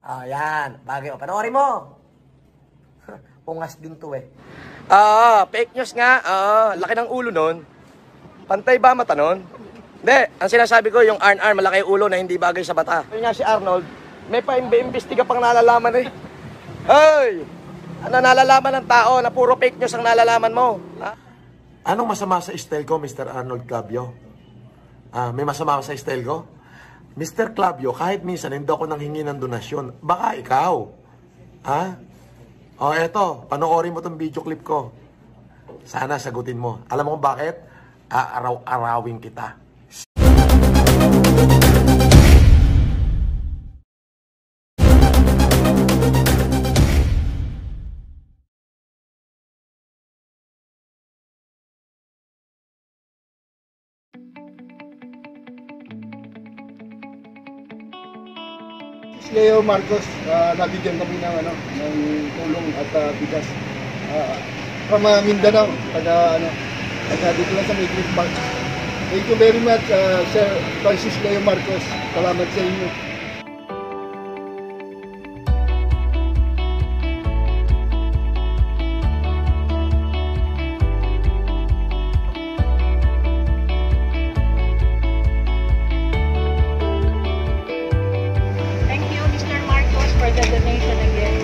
Yan. Bagay. Panoorin mo. Ungas din to eh. Fake news nga. Laki ng ulo nun. Pantay ba mata nun? Hindi. Ang sinasabi ko, yung arm malaki yung ulo na hindi bagay sa bata. Yun nga si Arnold, may pa-imbestiga pang nalalaman eh. Hey! Ano nalalaman ng tao na puro fake news ang nalalaman mo? Ha? Anong masama sa style ko, Mr. Arnold Clavio? May masama sa style ko? Mr. Clavio, kahit minsan hindi ako nanghingi ng donasyon, baka ikaw. Ha? O eto, panoorin mo tong video clip ko. Sana sagutin mo. Alam mo kung bakit? Aaraw-arawin kita. Leo Marcos, nabigyan kami ng tulong at bigas from Mindanao, taga dito lang sa Maycliff Bank. Thank you very much, Sir Francis Leo Marcos. Salamat sa inyo. The donation again.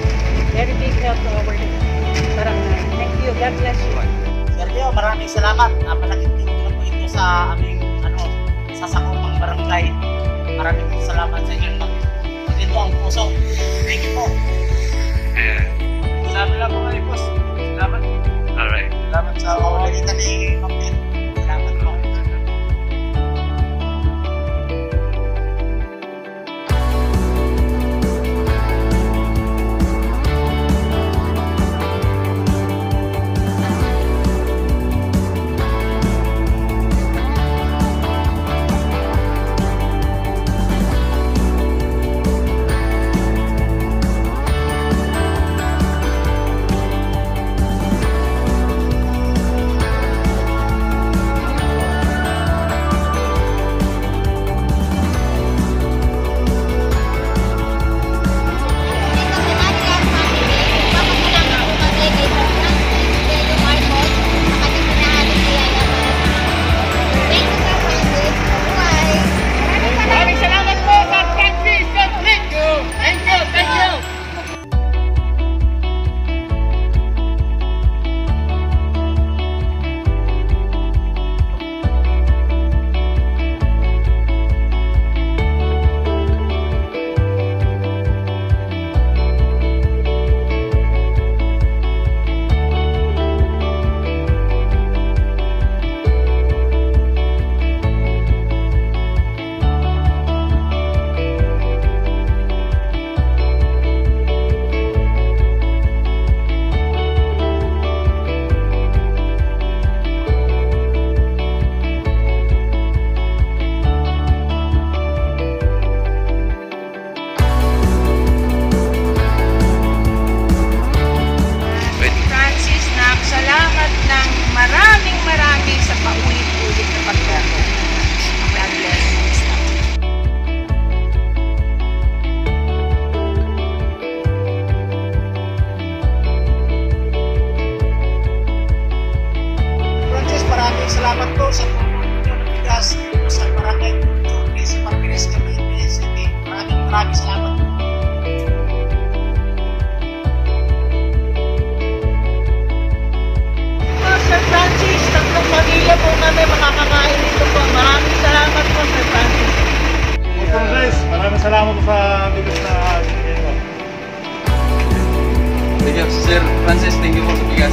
Very big help to our barangay. Thank you. God bless you. Sergio, maraming salamat. Napalaking tulong po ito sa aming sasakupang barangay. Maraming salamat sa inyo. Ito ang puso. Thank you po. Salamat lang po kayo, boss. Salamat. Alright. Salamat sa pamamagitan ni Kapit. Salamat po. Maraming sa paulit-ulit na pagdato. God bless. Francis, maraming salamat po sa bigas sa barangay sa Pagpilis kami City. Maraming salamat. Sir Francis, tatlong pamilya po kami makakakain dito po. Maraming salamat po, Sir Francis. Francis, maraming salamat po sa bigas na binigay mo. Thank you, Sir Francis. Thank you po sa bigas.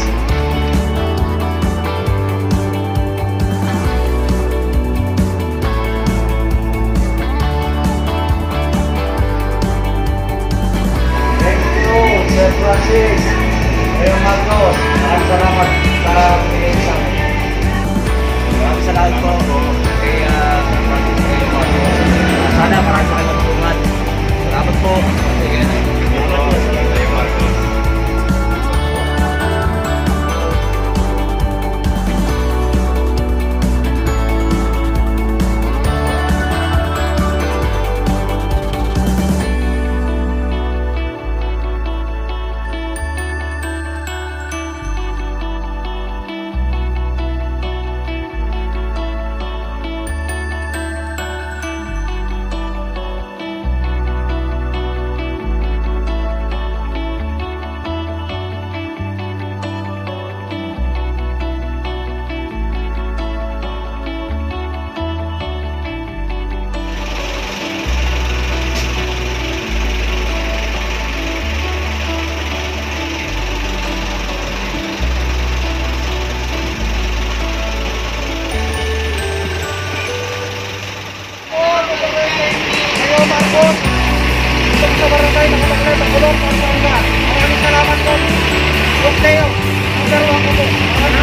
Thank you, Sir Francis. Leo Marcos, maraming salamat sa pinigay sa amin. Maraming salamat po kay Sir Francis Leo Marcos. Sana marami kayo matulungan. Salamat po. Leo Marcos. Huwag kayo. Ang dalawa ko po. Ang